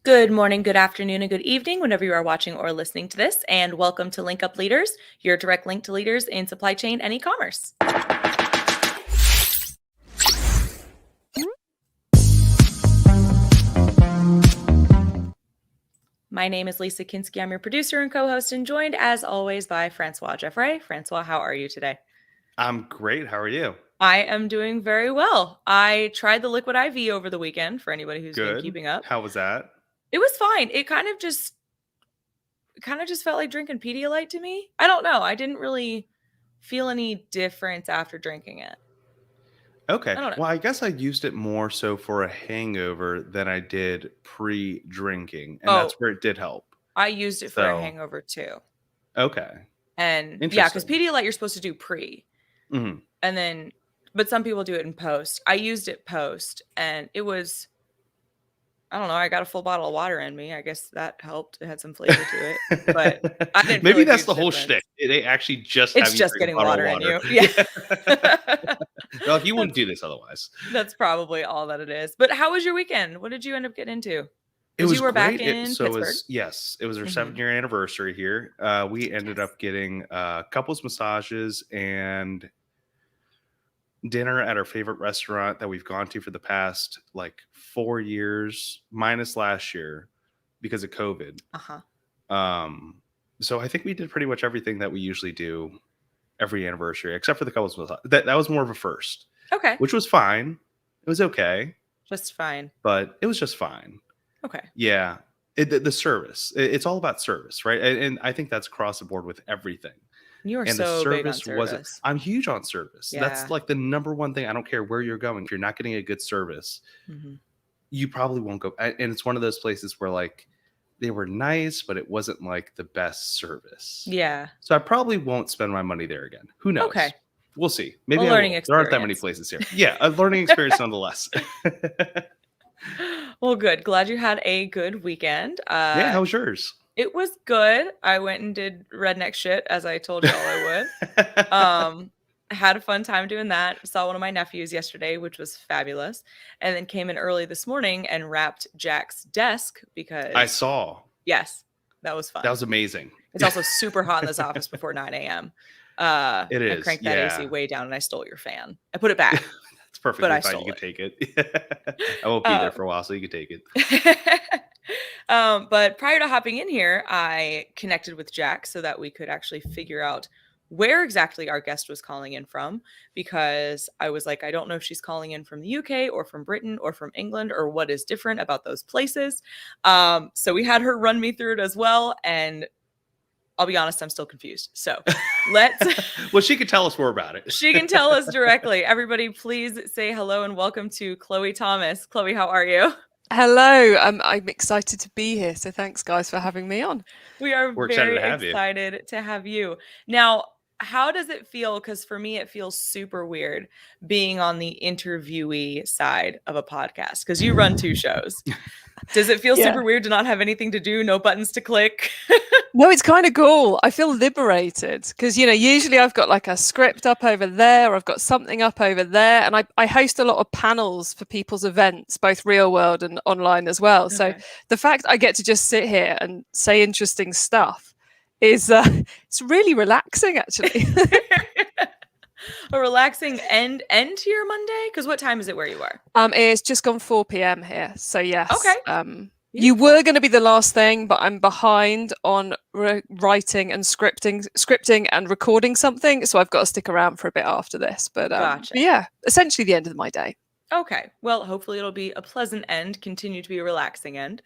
Good morning, good afternoon, and good evening, whenever you are watching or listening to this, and welcome to Link Up Leaders, your direct link to leaders in supply chain and e-commerce. My name is Lisa Kinski. I'm your producer and co-host, and joined as always by Francois Jeffrey. Francois, how are you today? I'm great. How are you? I am doing very well. I tried the Liquid IV over the weekend for anybody who's been keeping up. How was that? It was fine. It kind of just felt like drinking Pedialyte to me. I don't know. I didn't really feel any difference after drinking it. Okay. Well, I guess I used it more so for a hangover than I did pre-drinking. And that's where it did help. I used it for a hangover too. Okay. And yeah, because Pedialyte you're supposed to do pre. Mm-hmm. And then, but some people do it in post. I used it post and it was, I don't know. I got a full bottle of water in me. I guess that helped. It had some flavor to it, but I didn't. Maybe that's the whole shtick. They actually just it's just getting water in you. Yeah. Well, you wouldn't do this otherwise. That's probably all that it is. But how was your weekend? What did you end up getting into? It was you were great. back in Pittsburgh. It was our 7-year anniversary here. We ended up getting couples massages and dinner at our favorite restaurant that we've gone to for the past 4 years, minus last year because of COVID. So I think we did pretty much everything that we usually do every anniversary, except for the couples massage. That was more of a first. Okay. Which was fine. It was okay. Just fine. But it was just fine. Okay. Yeah. The service. It's all about service, right? And I think that's across the board with everything. You are so big on service. I'm huge on service. Yeah. That's the number one thing. I don't care where you're going. If you're not getting a good service, you probably won't go. And it's one of those places where they were nice, but it wasn't the best service. Yeah. So I probably won't spend my money there again. Who knows? Okay. We'll see. Maybe there aren't that many places here. Yeah. A learning experience nonetheless. Well, good. Glad you had a good weekend. Yeah. How was yours? It was good. I went and did redneck shit, as I told y'all I would. Had a fun time doing that. Saw one of my nephews yesterday, which was fabulous. And then came in early this morning and wrapped Jack's desk because... I saw. Yes. That was fun. That was amazing. It's also super hot in this office before 9 a.m. It is. I cranked that AC way down and I stole your fan. I put it back. That's perfectly fine. You can take it. I won't be there for a while, so you can take it. But prior to hopping in here, I connected with Jack so that we could actually figure out where exactly our guest was calling in from, because I was like, I don't know if she's calling in from the UK or from Britain or from England or what is different about those places. So we had her run me through it as well. And I'll be honest, I'm still confused. So let's... Well, she can tell us more about it. She can tell us directly. Everybody, please say hello and welcome to Chloë Thomas. Chloë, how are you? Hello, I'm excited to be here. So thanks, guys, for having me on. We're very excited to have you. Now, how does it feel? Because for me, it feels super weird being on the interviewee side of a podcast because you run 2 shows. Does it feel super weird to not have anything to do, no buttons to click? No, it's kind of cool. I feel liberated because, usually I've got a script up over there, or I've got something up over there. And I host a lot of panels for people's events, both real world and online as well. Okay. So the fact I get to just sit here and say interesting stuff is it's really relaxing, actually. A relaxing end to your Monday? Because what time is it where you are? It's just gone 4 p.m. here. So yes. Okay. You were going to be the last thing, but I'm behind on writing and scripting and recording something. So I've got to stick around for a bit after this. But yeah, essentially the end of my day. Okay. Well, hopefully it'll be a pleasant end, continue to be a relaxing end.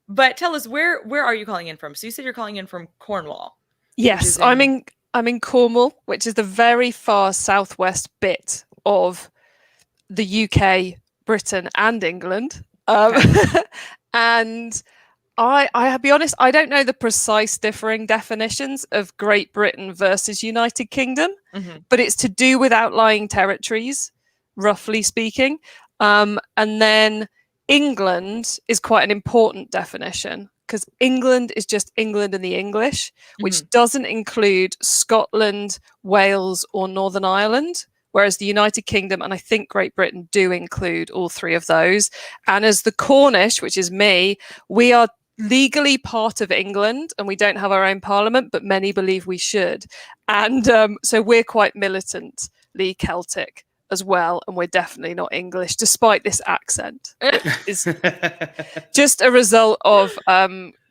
But tell us, where are you calling in from? So you said you're calling in from Cornwall. Yes, I'm in Cornwall, which is the very far southwest bit of the UK, Britain, and England. And I'll be honest, I don't know the precise differing definitions of Great Britain versus United Kingdom, but it's to do with outlying territories, roughly speaking. And then England is quite an important definition, because England is just England and the English, which doesn't include Scotland, Wales, or Northern Ireland. Whereas the United Kingdom and I think Great Britain do include all three of those. And as the Cornish, which is me, we are legally part of England and we don't have our own parliament, but many believe we should. And so we're quite militantly Celtic as well. And we're definitely not English, despite this accent. It's just a result of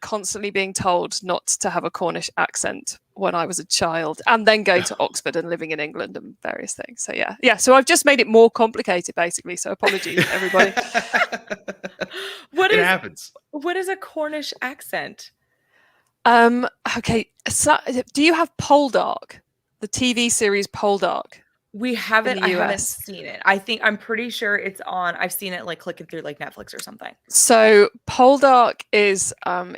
constantly being told not to have a Cornish accent when I was a child, and then going to Oxford and living in England and various things. So yeah. So I've just made it more complicated, basically. So apologies, everybody. It happens. What is a Cornish accent? Okay. So, do you have Poldark, the TV series Poldark? We haven't. I haven't seen it. I'm pretty sure it's on. I've seen it like clicking through like Netflix or something. So Poldark is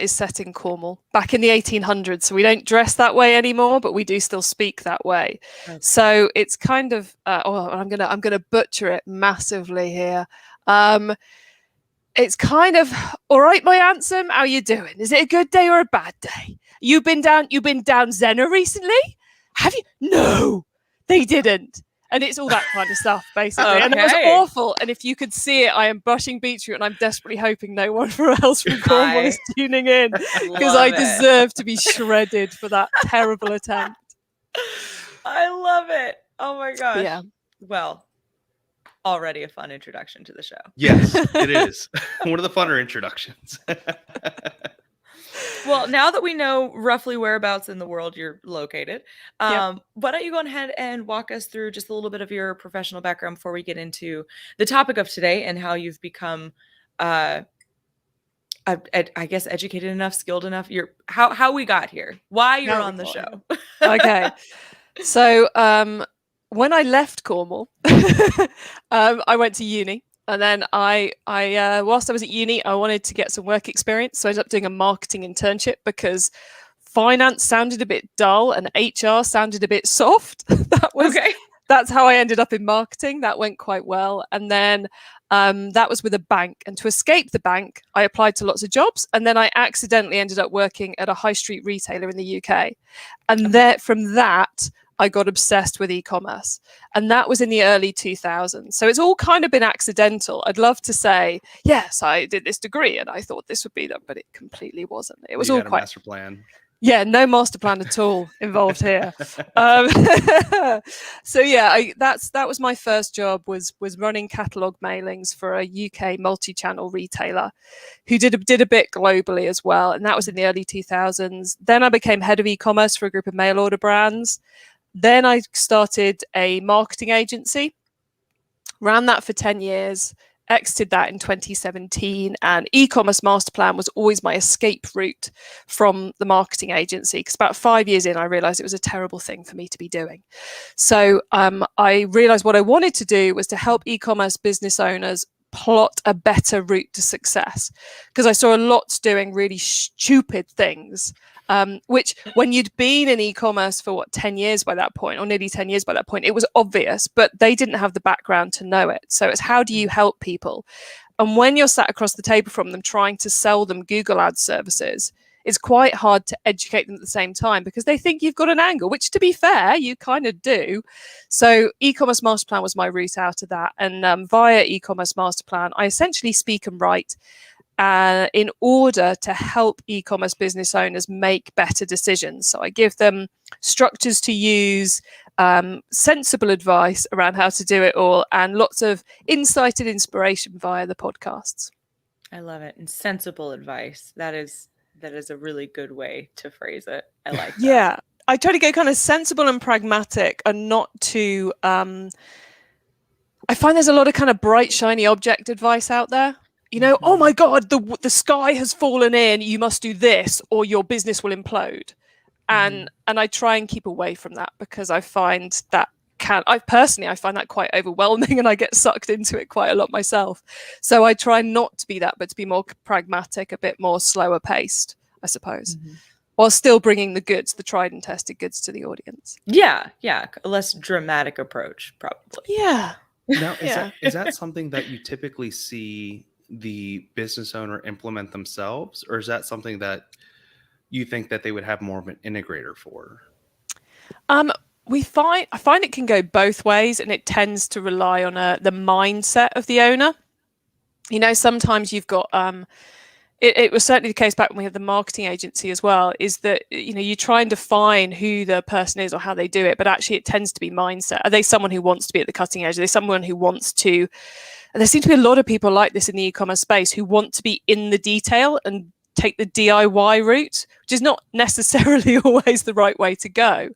set in Cornwall back in the 1800s. So we don't dress that way anymore, but we do still speak that way. Okay. So it's kind of. I'm gonna butcher it massively here. It's kind of all right. My Ansem, how you doing? Is it a good day or a bad day? You've been down Zena recently? Have you? No. They didn't. And it's all that kind of stuff, basically. Okay. And it was awful. And if you could see it, I am brushing beetroot and I'm desperately hoping no one else from Cornwall is tuning in, because I deserve to be shredded for that terrible attempt. I love it. Oh my gosh. Yeah. Well, already a fun introduction to the show. Yes, it is. One of the funner introductions. Well, now that we know roughly whereabouts in the world you're located, why don't you go ahead and walk us through just a little bit of your professional background before we get into the topic of today and how you've become, I guess, educated enough, skilled enough. How we got here, why you're on the show. Okay. So when I left Cornwall, I went to uni. And then whilst I was at uni, I wanted to get some work experience. So I ended up doing a marketing internship because finance sounded a bit dull and HR sounded a bit soft. That's how I ended up in marketing. That went quite well. And then that was with a bank. And to escape the bank, I applied to lots of jobs. And then I accidentally ended up working at a high street retailer in the UK. And from that, I got obsessed with e-commerce, and that was in the early 2000s. So it's all kind of been accidental. I'd love to say, yes, I did this degree and I thought this would be that, but it completely wasn't. It was all quite master plan. Yeah, no master plan at all involved here. So yeah, that was my first job, was running catalogue mailings for a UK multi-channel retailer who did a bit globally as well, and that was in the early 2000s. Then I became head of e-commerce for a group of mail order brands. Then I started a marketing agency, ran that for 10 years, exited that in 2017, and eCommerce MasterPlan was always my escape route from the marketing agency, because about 5 years in, I realized it was a terrible thing for me to be doing. So I realized what I wanted to do was to help e-commerce business owners plot a better route to success, because I saw a lot doing really stupid things, which when you'd been in e-commerce for 10 years by that point, or nearly 10 years by that point, it was obvious, but they didn't have the background to know it. So it's how do you help people? And when you're sat across the table from them trying to sell them Google Ads services, it's quite hard to educate them at the same time, because they think you've got an angle, which, to be fair, you kind of do. So eCommerce MasterPlan was my route out of that. And via eCommerce MasterPlan, I essentially speak and write in order to help e-commerce business owners make better decisions. So I give them structures to use, sensible advice around how to do it all, and lots of insight and inspiration via the podcasts. I love it. And sensible advice. That is a really good way to phrase it. I like that. Yeah. I try to go kind of sensible and pragmatic, and not too I find there's a lot of kind of bright, shiny object advice out there. You know, oh my God, the sky has fallen in, you must do this or your business will implode. And I try and keep away from that, because I find that I find that quite overwhelming, and I get sucked into it quite a lot myself. So I try not to be that, but to be more pragmatic, a bit more slower paced, I suppose, while still bringing the goods, the tried and tested goods, to the audience. Yeah, a less dramatic approach, probably. Yeah. Now, is that something that you typically see the business owner implement themselves, or is that something that you think that they would have more of an integrator for? I find it can go both ways, and it tends to rely on the mindset of the owner. You know, sometimes you've got it was certainly the case back when we had the marketing agency as well, is that, you know, you try and define who the person is or how they do it, but actually it tends to be mindset. Are they someone who wants to be at the cutting edge? Are they someone who wants to, and there seem to be a lot of people like this in the e-commerce space who want to be in the detail and take the DIY route, which is not necessarily always the right way to go.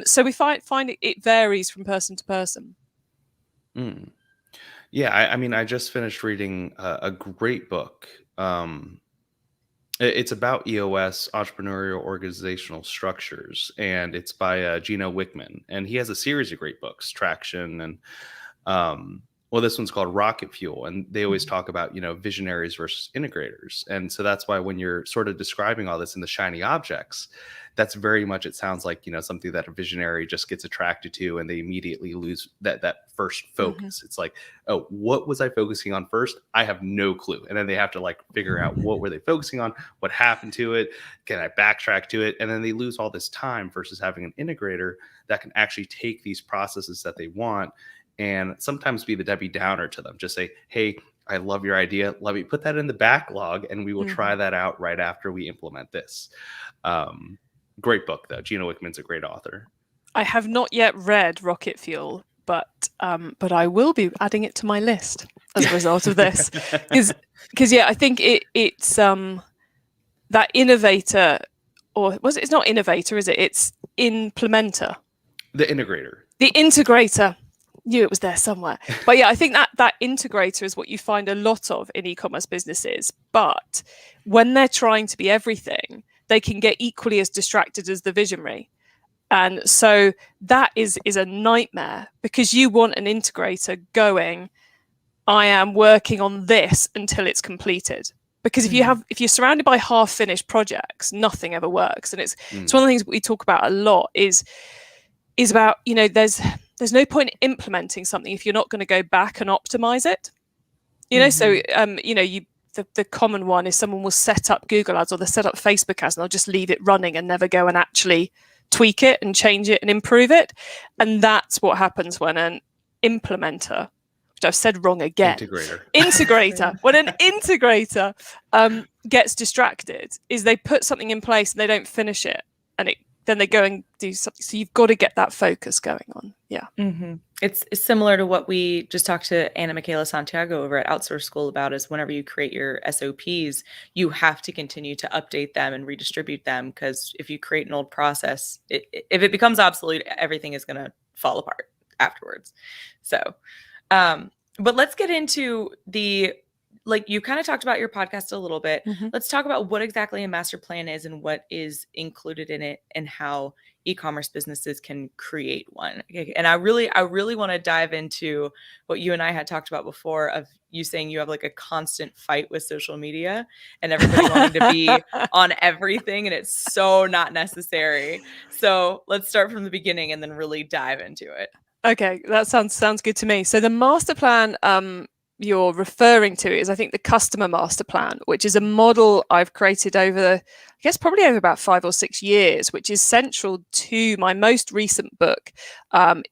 So we find it varies from person to person. Yeah, I mean, I just finished reading a great book. It's about EOS, entrepreneurial organizational structures, and it's by Gino Wickman, and he has a series of great books, Traction, and well, this one's called Rocket Fuel, and they always talk about, you know, visionaries versus integrators. And so that's why when you're sort of describing all this in the shiny objects, that's very much, it sounds like, you know, something that a visionary just gets attracted to, and they immediately lose that first focus. It's like, oh, what was I focusing on first? I have no clue. And then they have to like figure out, what were they focusing on? What happened to it? Can I backtrack to it? And then they lose all this time versus having an integrator that can actually take these processes that they want and sometimes be the Debbie Downer to them. Just say, hey, I love your idea. Let me put that in the backlog, and we will try that out right after we implement this. Great book, though. Gino Wickman's a great author. I have not yet read Rocket Fuel, but I will be adding it to my list as a result of this. Because yeah, I think it's that innovator, or it's not innovator, is it? It's implementer. The integrator. The integrator. Knew it was there somewhere. But yeah, I think that integrator is what you find a lot of in e-commerce businesses. But when they're trying to be everything, they can get equally as distracted as the visionary. And so that is a nightmare, because you want an integrator going, I am working on this until it's completed. Because if you're surrounded by half-finished projects, nothing ever works. And it's one of the things we talk about a lot is about, you know, there's no point in implementing something if you're not going to go back and optimize it. You know, so you know, the common one is someone will set up Google Ads or they'll set up Facebook Ads, and they'll just leave it running and never go and actually tweak it and change it and improve it. And that's what happens when an implementer, which I've said wrong again, integrator when an integrator gets distracted, is they put something in place and they don't finish it, and then they go and do something. So you've got to get that focus going on. Yeah. It's similar to what we just talked to Anna Michaela Santiago over at Outsource School about, is whenever you create your SOPs, you have to continue to update them and redistribute them, because if you create an old process, if it becomes obsolete, everything is going to fall apart afterwards. So, but let's get into like you kind of talked about your podcast a little bit. Let's talk about what exactly a master plan is and what is included in it, and how e-commerce businesses can create one. And I really want to dive into what you and I had talked about before, of you saying you have like a constant fight with social media and everybody wanting to be on everything, and it's so not necessary. So let's start from the beginning and then really dive into it. Okay, that sounds good to me. So the master plan you're referring to is, I think, the customer master plan, which is a model I've created over, I guess, probably over about 5 or 6 years, which is central to my most recent book,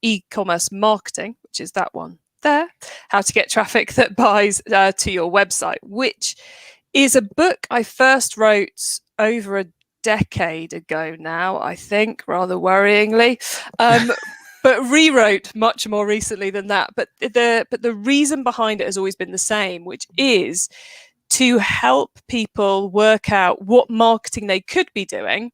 e-commerce marketing, which is that one there, how to get traffic that buys to your website, which is a book I first wrote over a decade ago now, I think, rather worryingly. But rewrote much more recently than that. But the reason behind it has always been the same, which is to help people work out what marketing they could be doing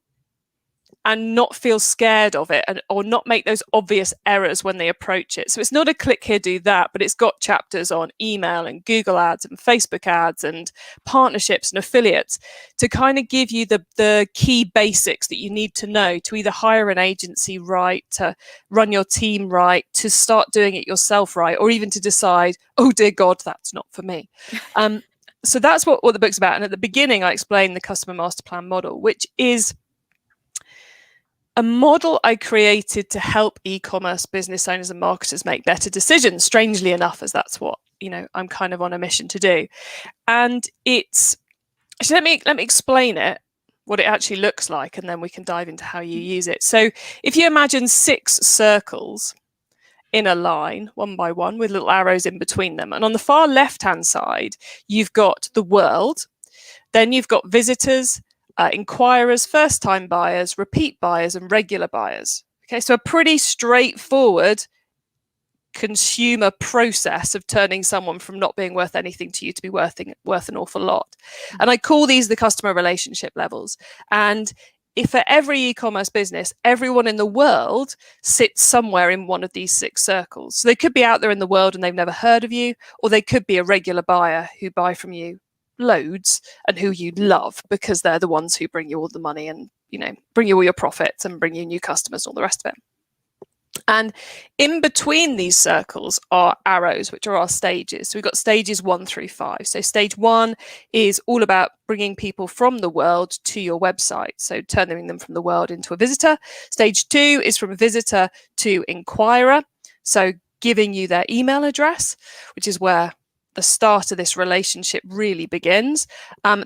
and not feel scared of it, or not make those obvious errors when they approach it. So it's not a click here, do that, but it's got chapters on email and Google ads and Facebook ads and partnerships and affiliates to kind of give you the key basics that you need to know to either hire an agency right, to run your team right, to start doing it yourself right, or even to decide, oh dear God, that's not for me. So that's what the book's about. And at the beginning, I explained the customer master plan model, which is a model I created to help e-commerce business owners and marketers make better decisions, strangely enough, as that's what, I'm kind of on a mission to do. And it's, so let me explain it, what it actually looks like, and then we can dive into how you use it. So if you imagine 6 circles in a line, one by one, with little arrows in between them. And on the far left-hand side, you've got the world. Then you've got visitors, inquirers, first-time buyers, repeat buyers, and regular buyers. Okay, so a pretty straightforward consumer process of turning someone from not being worth anything to you to be worth an awful lot. And I call these the customer relationship levels. And if for every e-commerce business, everyone in the world sits somewhere in one of these 6 circles. So they could be out there in the world and they've never heard of you, or they could be a regular buyer who buy from you loads and who you love because they're the ones who bring you all the money and, bring you all your profits and bring you new customers and all the rest of it. And in between these circles are arrows, which are our stages. So we've got stages 1 through 5. So stage 1 is all about bringing people from the world to your website. So turning them from the world into a visitor. Stage 2 is from a visitor to inquirer. So giving you their email address, which is where the start of this relationship really begins.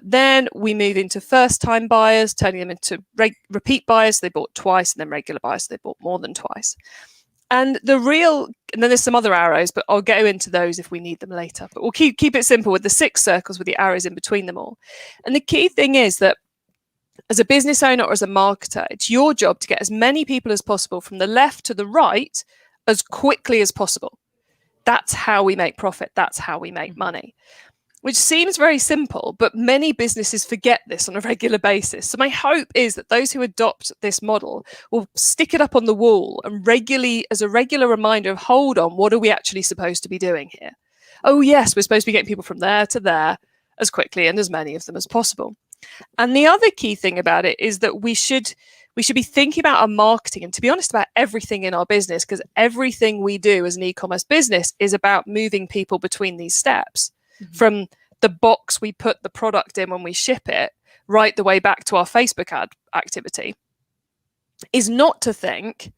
Then we move into first-time buyers, turning them into repeat buyers. They bought twice, and then regular buyers. They bought more than twice. And then there's some other arrows, but I'll go into those if we need them later. But we'll keep it simple with the 6 circles with the arrows in between them all. And the key thing is that as a business owner or as a marketer, it's your job to get as many people as possible from the left to the right as quickly as possible. That's how we make profit. That's how we make money, which seems very simple, but many businesses forget this on a regular basis. So my hope is that those who adopt this model will stick it up on the wall and regularly, as a regular reminder of, hold on, what are we actually supposed to be doing here? Oh yes, we're supposed to be getting people from there to there as quickly and as many of them as possible. And the other key thing about it is that we should be thinking about our marketing and, to be honest, about everything in our business, because everything we do as an e-commerce business is about moving people between these steps, from the box we put the product in when we ship it right the way back to our Facebook ad activity, is not to think,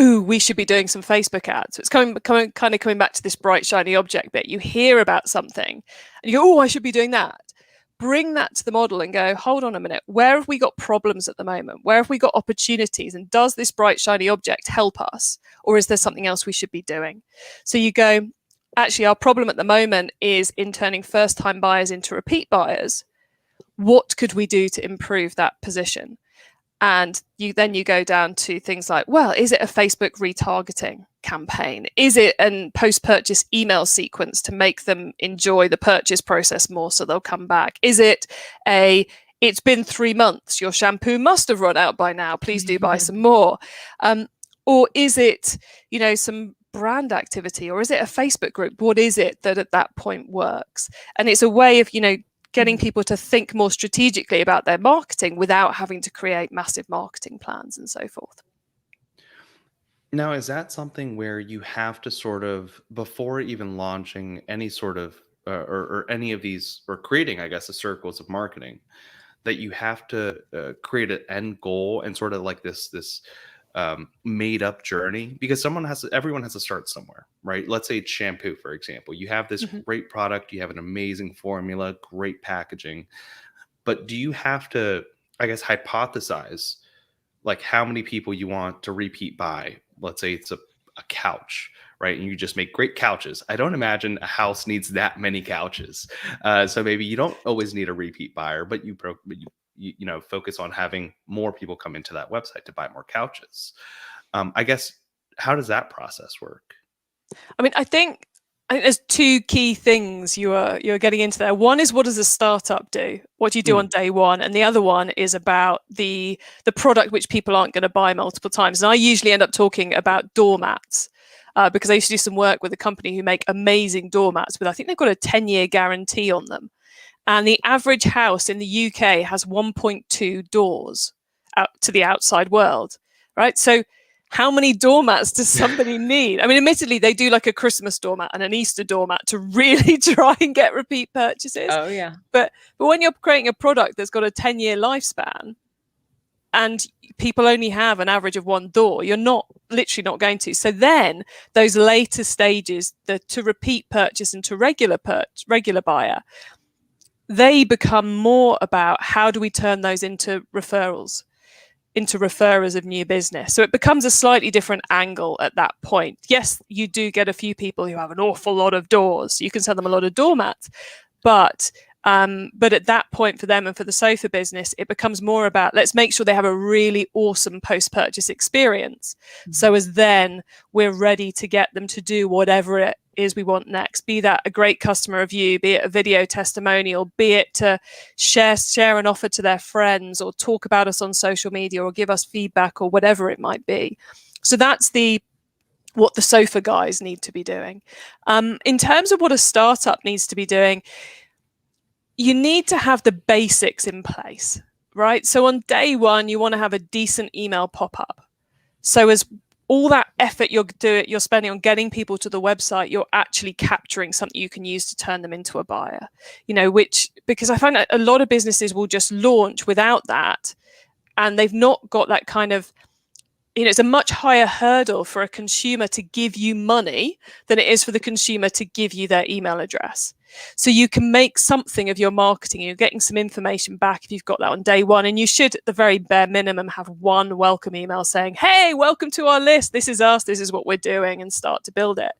ooh, we should be doing some Facebook ads. So it's coming back to this bright, shiny object bit. You hear about something and you go, oh, I should be doing that. Bring that to the model and go, hold on a minute, where have we got problems at the moment? Where have we got opportunities? And does this bright, shiny object help us? Or is there something else we should be doing? So you go, actually, our problem at the moment is in turning first-time buyers into repeat buyers. What could we do to improve that position? And you go down to things like, well, is it a Facebook retargeting campaign? Is it a post-purchase email sequence to make them enjoy the purchase process more so they'll come back? Is it it's been 3 months, your shampoo must have run out by now, please do buy some more? Or is it, some brand activity, or is it a Facebook group? What is it that at that point works? And it's a way of, getting people to think more strategically about their marketing without having to create massive marketing plans and so forth. Now, is that something where you have to sort of, before even launching any sort of, or any of these, or creating, I guess, the circles of marketing, that you have to create an end goal and sort of like this made up journey? Because everyone has to start somewhere, right? Let's say it's shampoo, for example. You have this great product, you have an amazing formula, great packaging, but do you have to, I guess, hypothesize like how many people you want to repeat buy? Let's say it's a couch, right? And you just make great couches. I don't imagine a house needs that many couches. So maybe you don't always need a repeat buyer, but you focus on having more people come into that website to buy more couches. I guess, how does that process work? I mean, I think I think there's two key things you're getting into there. One is, what does a startup do? What do you do on day one? And the other one is about the product which people aren't going to buy multiple times. And I usually end up talking about doormats because I used to do some work with a company who make amazing doormats, but I think they've got a 10-year guarantee on them. And the average house in the UK has 1.2 doors out to the outside world, right? So how many doormats does somebody need? I mean, admittedly, they do like a Christmas doormat and an Easter doormat to really try and get repeat purchases. Oh, yeah. But when you're creating a product that's got a 10-year lifespan and people only have an average of one door, you're literally not going to. So then those later stages, to repeat purchase and to regular buyer, they become more about how do we turn those into referrals, into referrers of new business. So it becomes a slightly different angle at that point. Yes, you do get a few people who have an awful lot of doors. You can sell them a lot of doormats, but at that point for them and for the sofa business, it becomes more about let's make sure they have a really awesome post-purchase experience. So as then we're ready to get them to do whatever it is we want next, be that a great customer review, be it a video testimonial, be it to share an offer to their friends or talk about us on social media or give us feedback or whatever it might be. So that's what the sofa guys need to be doing. In terms of what a startup needs to be doing, you need to have the basics in place, right? So on day one, you want to have a decent email pop-up. So as all that effort you're spending on getting people to the website, you're actually capturing something you can use to turn them into a buyer, because I find that a lot of businesses will just launch without that. And they've not got that kind of, it's a much higher hurdle for a consumer to give you money than it is for the consumer to give you their email address. So you can make something of your marketing. You're getting some information back if you've got that on day one. And you should, at the very bare minimum, have one welcome email saying, hey, welcome to our list. This is us. This is what we're doing, and start to build it.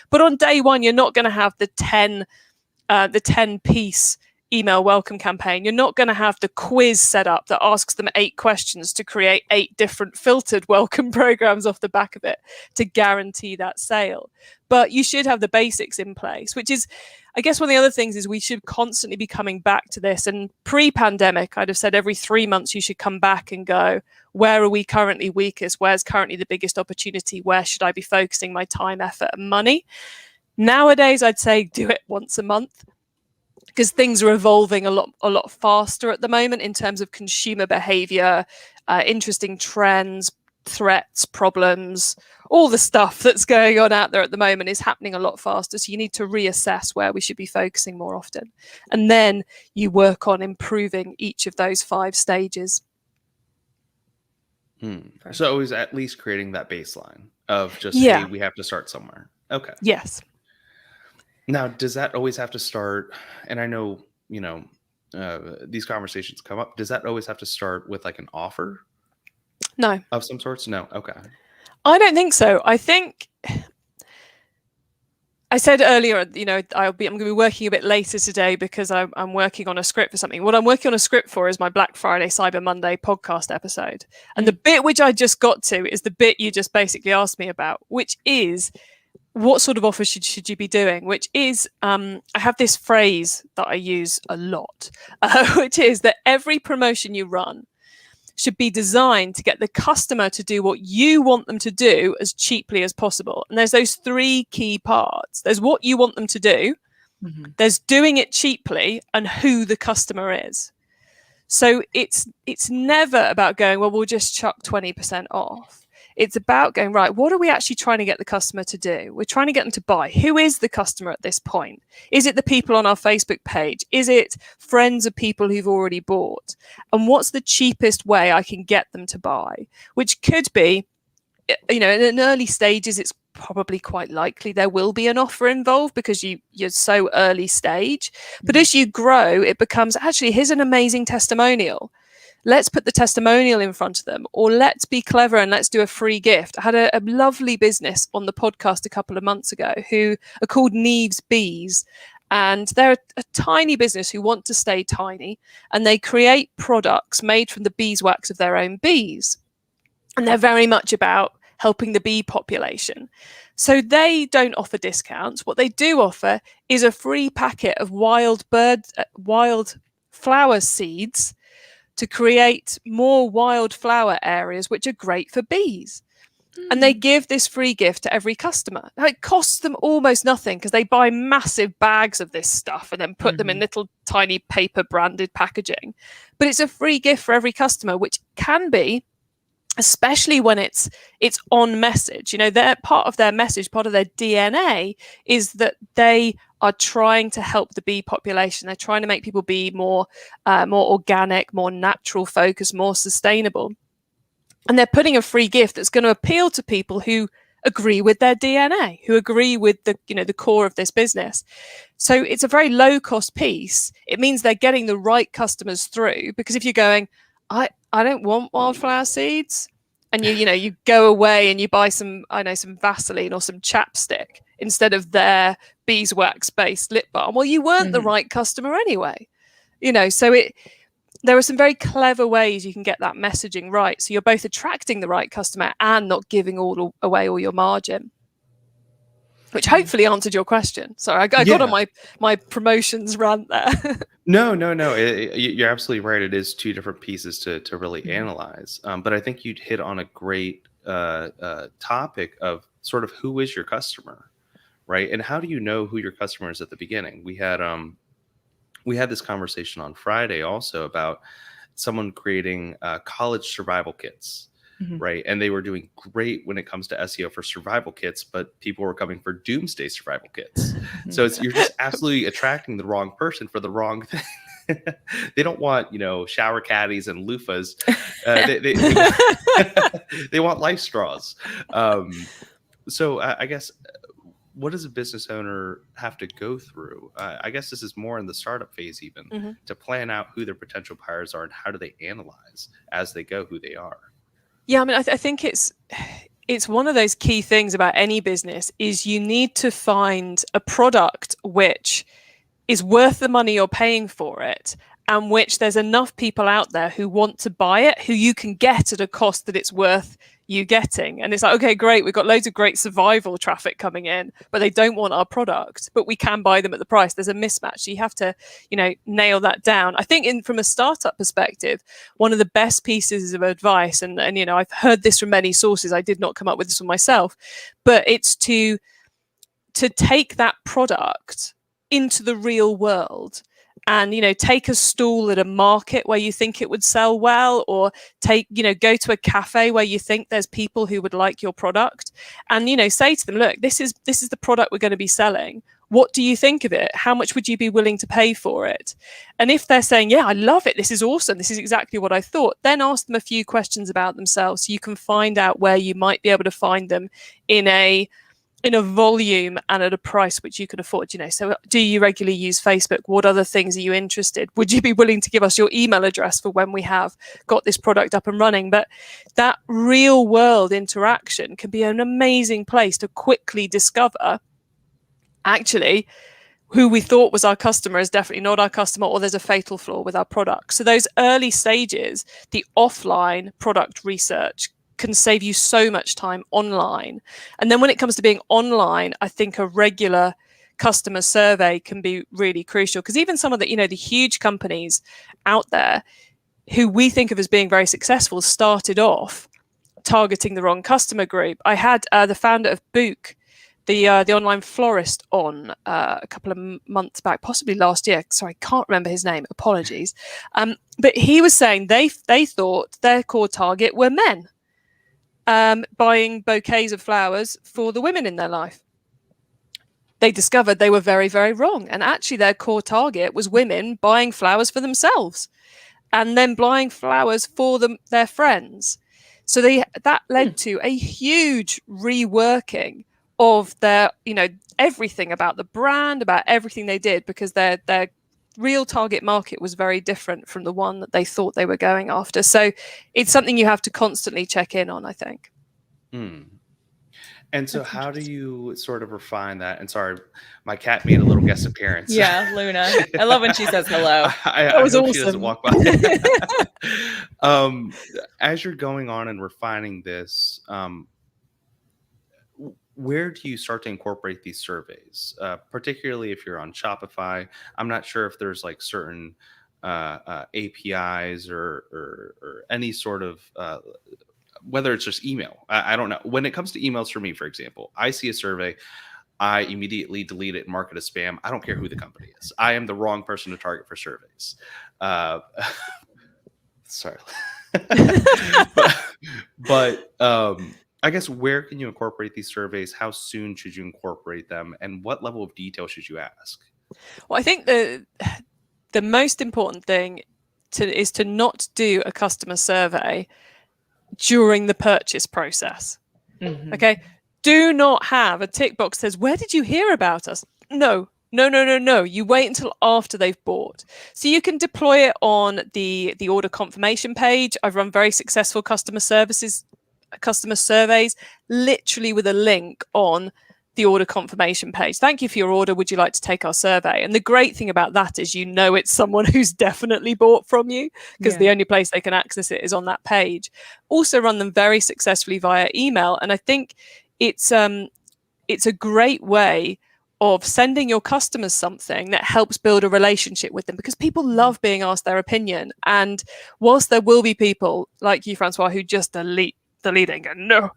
But on day one, you're not going to have the 10-piece email welcome campaign. You're not going to have the quiz set up that asks them 8 questions to create 8 different filtered welcome programs off the back of it to guarantee that sale. But you should have the basics in place, which is, I guess, one of the other things is we should constantly be coming back to this. And pre-pandemic, I'd have said every 3 months you should come back and go, where are we currently weakest? Where's currently the biggest opportunity? Where should I be focusing my time, effort, and money? Nowadays, I'd say do it once a month, because things are evolving a lot faster at the moment in terms of consumer behavior, interesting trends, threats, problems, all the stuff that's going on out there at the moment is happening a lot faster. So you need to reassess where we should be focusing more often. And then you work on improving each of those 5 stages. So always at least creating that baseline of just, hey, we have to start somewhere. Okay. Yes. Now, does that always have to start? And I know, these conversations come up. Does that always have to start with like an offer? No. Of some sorts? No. Okay. I don't think so. I think I said earlier, I'm going to be working a bit later today because I'm working on a script for something. What I'm working on a script for is my Black Friday, Cyber Monday podcast episode. And the bit which I just got to is the bit you just basically asked me about, which is what sort of offers should you be doing? Which is, I have this phrase that I use a lot, which is that every promotion you run should be designed to get the customer to do what you want them to do as cheaply as possible. And there's those 3 key parts. There's what you want them to do, there's doing it cheaply, and who the customer is. So it's never about going, well, we'll just chuck 20% off. It's about going, right, what are we actually trying to get the customer to do? We're trying to get them to buy. Who is the customer at this point? Is it the people on our Facebook page? Is it friends of people who've already bought? And what's the cheapest way I can get them to buy? Which could be, in early stages, it's probably quite likely there will be an offer involved because you're so early stage. But as you grow, it becomes, actually, here's an amazing testimonial. Let's put the testimonial in front of them, or let's be clever and let's do a free gift. I had a lovely business on the podcast a couple of months ago who are called Neve's Bees, and they're a tiny business who want to stay tiny, and they create products made from the beeswax of their own bees. And they're very much about helping the bee population. So they don't offer discounts. What they do offer is a free packet of wild flower seeds to create more wildflower areas, which are great for bees. And they give this free gift to every customer. Now, it costs them almost nothing because they buy massive bags of this stuff and then put them in little tiny paper branded packaging. But it's a free gift for every customer, which can be, especially when it's on message. You know, they're part of their message, part of their DNA is that they are trying to help the bee population. They're trying to make people be more organic, more natural focused, more sustainable. And they're putting a free gift that's going to appeal to people who agree with their DNA, who agree with the core of this business. So it's a very low cost piece. It means they're getting the right customers through, because if you're going, I don't want wildflower seeds, and you go away and you buy some Vaseline or some chapstick instead of their beeswax based lip balm, well, you weren't the right customer anyway. So there are some very clever ways you can get that messaging right. So you're both attracting the right customer and not giving away all your margin, which hopefully answered your question. Sorry, I got on my promotions rant there. No. You're absolutely right. It is two different pieces to really analyze. But I think you'd hit on a great topic of sort of who is your customer, right? And how do you know who your customer is at the beginning? We had this conversation on Friday also about someone creating college survival kits, right? And they were doing great when it comes to SEO for survival kits, but people were coming for doomsday survival kits. So you're just absolutely attracting the wrong person for the wrong thing. They don't want, shower caddies and loofahs. They want life straws. So I guess, what does a business owner have to go through? I guess this is more in the startup phase even, to plan out who their potential buyers are and how do they analyze as they go who they are. Yeah, I mean, I think it's one of those key things about any business is you need to find a product which is worth the money you're paying for it, and which there's enough people out there who want to buy it, who you can get at a cost that it's worth you getting. And it's like, okay, great, we've got loads of great survival traffic coming in, but they don't want our product, but we can buy them at the price. There's a mismatch. So you have to, nail that down. I think from a startup perspective, one of the best pieces of advice, and I've heard this from many sources, I did not come up with this one myself, but it's to take that product into the real world. And, take a stall at a market where you think it would sell well, or go to a cafe where you think there's people who would like your product, and, say to them, look, this is the product we're going to be selling. What do you think of it? How much would you be willing to pay for it? And if they're saying, yeah, I love it, this is awesome, this is exactly what I thought, then ask them a few questions about themselves so you can find out where you might be able to find them in a volume and at a price which you can afford. So do you regularly use Facebook? What other things are you interested? Would you be willing to give us your email address for when we have got this product up and running? But that real world interaction can be an amazing place to quickly discover actually who we thought was our customer is definitely not our customer, or there's a fatal flaw with our product. So those early stages, the offline product research can save you so much time online. And then when it comes to being online, I think a regular customer survey can be really crucial, because even some of the huge companies out there who we think of as being very successful started off targeting the wrong customer group. I had the founder of Book, the online florist, on a couple of months back, possibly last year. Sorry, I can't remember his name, apologies. But he was saying they thought their core target were men, buying bouquets of flowers for the women in their life. They discovered they were very, very wrong. And actually their core target was women buying flowers for themselves and then buying flowers for their friends. So that led to a huge reworking of their, everything about the brand, about everything they did, because their real target market was very different from the one that they thought they were going after. So it's something you have to constantly check in on, I think. And so how do you sort of refine that? And sorry, my cat made a little guest appearance. Yeah, Luna. I love when she says hello. That was awesome. She doesn't walk by. As you're going on and refining this, where do you start to incorporate these surveys, particularly if you're on Shopify? I'm not sure if there's like certain APIs or any sort of whether it's just email. I don't know. When it comes to emails, for me, for example, I see a survey, I immediately delete it and mark it as spam. I don't care who the company is. I am the wrong person to target for surveys. Sorry. but I guess, where can you incorporate these surveys? How soon should you incorporate them? And what level of detail should you ask? Well, I think the most important thing is to not do a customer survey during the purchase process. Mhm. Okay. Do not have a tick box that says, where did you hear about us? No. You wait until after they've bought. So you can deploy it on the order confirmation page. I've run very successful customer surveys, literally with a link on the order confirmation page. Thank you for your order. Would you like to take our survey? And the great thing about that is, it's someone who's definitely bought from you, because the only place they can access it is on that page. Also run them very successfully via email. And I think it's a great way of sending your customers something that helps build a relationship with them, because people love being asked their opinion. And whilst there will be people like you, Francois, who just delete and go, no.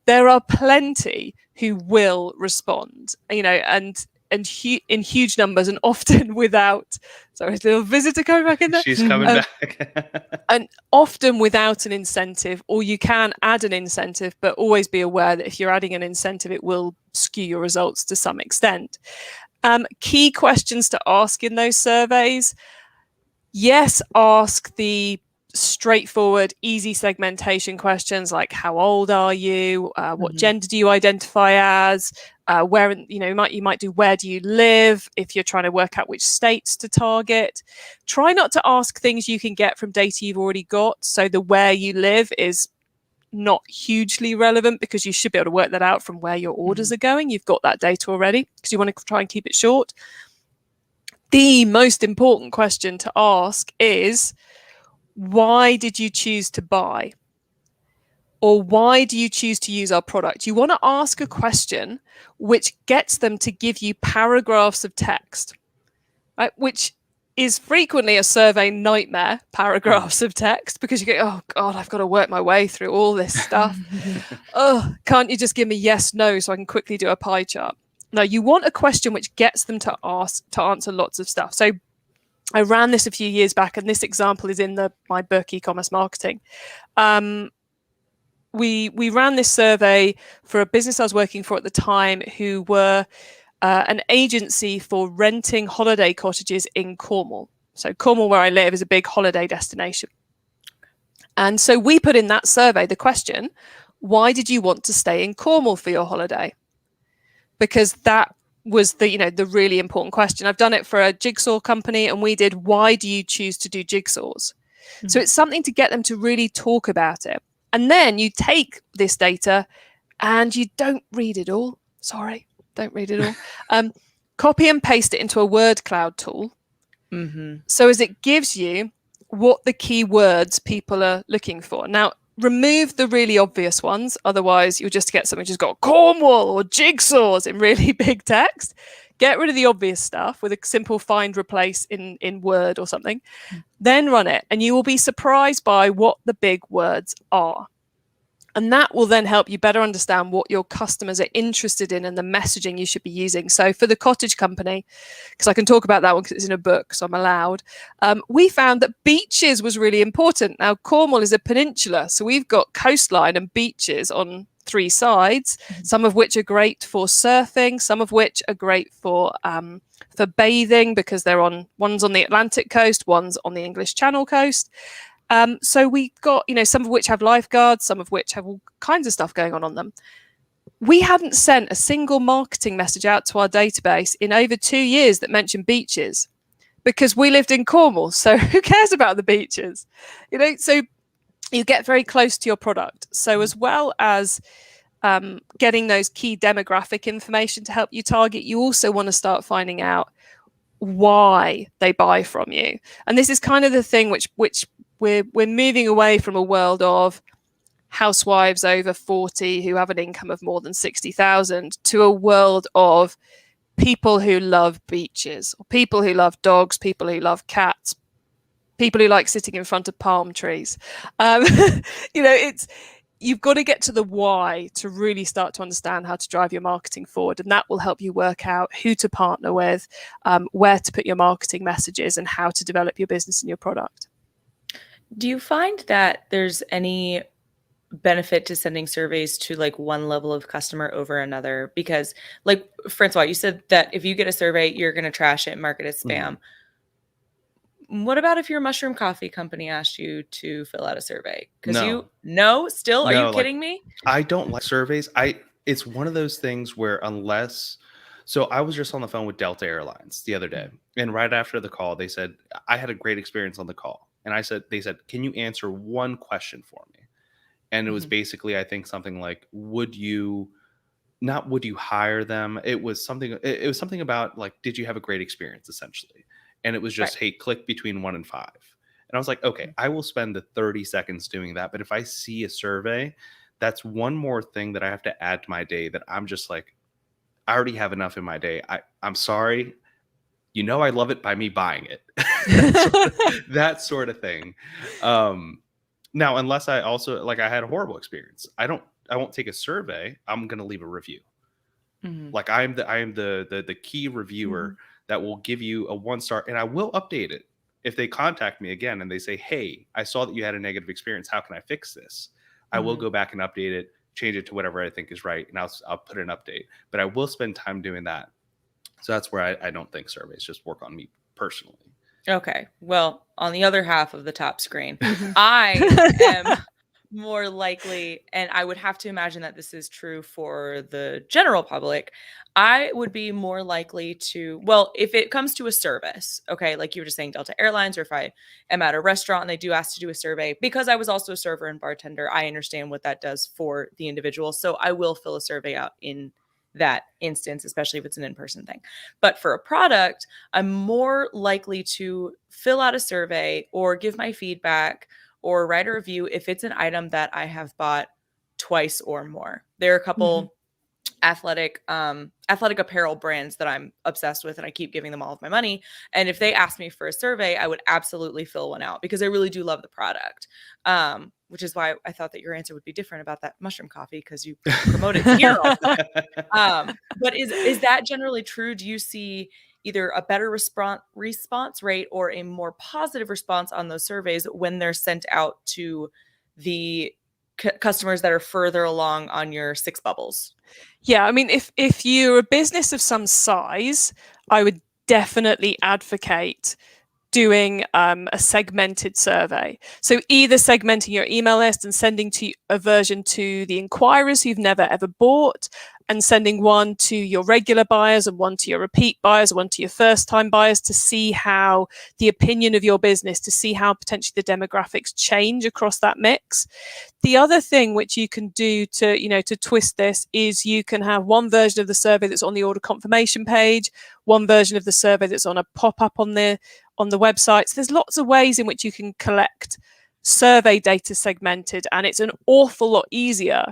There are plenty who will respond, and in huge numbers, and often without. Sorry, little visitor coming back in there. She's coming back. And often without an incentive, or you can add an incentive, but always be aware that if you're adding an incentive, it will skew your results to some extent. Key questions to ask in those surveys. Yes, ask the straightforward, easy segmentation questions like, how old are you? What gender do you identify as? Where, you might do, where do you live? If you're trying to work out which states to target. Try not to ask things you can get from data you've already got. So the where you live is not hugely relevant, because you should be able to work that out from where your orders are going. You've got that data already, because you want to try and keep it short. The most important question to ask is, why did you choose to buy? Or why do you choose to use our product? You want to ask a question which gets them to give you paragraphs of text, right? Which is frequently a survey nightmare, paragraphs of text, because you go, oh God, I've got to work my way through all this stuff. Oh, can't you just give me yes, no, so I can quickly do a pie chart? No, you want a question which gets them to answer lots of stuff. So I ran this a few years back, and this example is in my book, eCommerce Marketing. We ran this survey for a business I was working for at the time, who were an agency for renting holiday cottages in Cornwall. So Cornwall, where I live, is a big holiday destination. And so we put in that survey the question, why did you want to stay in Cornwall for your holiday? Because that was the really important question. I've done it for a jigsaw company, and we did, why do you choose to do jigsaws? So it's something to get them to really talk about it. And then you take this data and you don't read it all. Sorry, don't read it all. Copy and paste it into a word cloud tool. So as it gives you what the keywords people are looking for. Now, remove the really obvious ones. Otherwise, you'll just get something just got Cornwall or jigsaws in really big text. Get rid of the obvious stuff with a simple find replace in Word or something. Then run it, and you will be surprised by what the big words are. And that will then help you better understand what your customers are interested in and the messaging you should be using. So for the cottage company, because I can talk about that one because it's in a book, so I'm allowed, we found that beaches was really important. Now, Cornwall is a peninsula, so we've got coastline and beaches on 3 sides, some of which are great for surfing, some of which are great for bathing, because one's on the Atlantic coast, one's on the English Channel coast. So we've got, some of which have lifeguards, some of which have all kinds of stuff going on them. We hadn't sent a single marketing message out to our database in over 2 years that mentioned beaches, because we lived in Cornwall. So who cares about the beaches? So you get very close to your product. So as well as getting those key demographic information to help you target, you also want to start finding out why they buy from you. And this is kind of the thing which we're moving away from a world of housewives over 40 who have an income of more than 60,000 to a world of people who love beaches, or people who love dogs, people who love cats, people who like sitting in front of palm trees. You've got to get to the why to really start to understand how to drive your marketing forward. And that will help you work out who to partner with, where to put your marketing messages, and how to develop your business and your product. Do you find that there's any benefit to sending surveys to like one level of customer over another? Because like Francois, you said that if you get a survey, you're going to trash it and mark it as spam. What about if your mushroom coffee company asked you to fill out a survey? Because are you kidding me? I don't like surveys. It's one of those things where so I was just on the phone with Delta Airlines the other day, and right after the call, they said, I had a great experience on the call. And they said, can you answer one question for me? And it was basically, I think, something like, would you hire them? It was something about like, did you have a great experience, essentially? And it was just, hey, click between 1 and 5. And I was like, okay, I will spend the 30 seconds doing that. But if I see a survey, that's one more thing that I have to add to my day that I'm just like, I already have enough in my day. I'm sorry. I love it by me buying it. that sort of thing. Now, unless I also, like, I had a horrible experience, I won't take a survey. I'm going to leave a review. Like I am the key reviewer that will give you a 1-star, and I will update it if they contact me again and they say, hey, I saw that you had a negative experience. How can I fix this? I will go back and update it, change it to whatever I think is right, and I'll put an update. But I will spend time doing that. So that's where I don't think surveys just work on me personally. Okay. Well, on the other half of the top screen, I am more likely, and I would have to imagine that this is true for the general public, I would be more likely to, well, if it comes to a service, okay, like you were just saying Delta Airlines, or if I am at a restaurant and they do ask to do a survey, because I was also a server and bartender, I understand what that does for the individual. So I will fill a survey out in that instance, especially if it's an in-person thing. But for a product, I'm more likely to fill out a survey or give my feedback or write a review if it's an item that I have bought twice or more. There are a couple athletic apparel brands that I'm obsessed with, and I keep giving them all of my money. And if they ask me for a survey, I would absolutely fill one out because I really do love the product. Which is why I thought that your answer would be different about that mushroom coffee, because you promote it here all the time. But is that generally true? Do you see either a better response rate or a more positive response on those surveys when they're sent out to the customers that are further along on your 6 bubbles? Yeah, I mean, if you're a business of some size, I would definitely advocate doing a segmented survey. So either segmenting your email list and sending to a version to the inquirers who've never ever bought, and sending one to your regular buyers and one to your repeat buyers, one to your first time buyers, to see how the opinion of your business, to see how potentially the demographics change across that mix. The other thing which you can do to twist this is you can have one version of the survey that's on the order confirmation page, one version of the survey that's on a pop-up on the website. So there's lots of ways in which you can collect survey data segmented, and it's an awful lot easier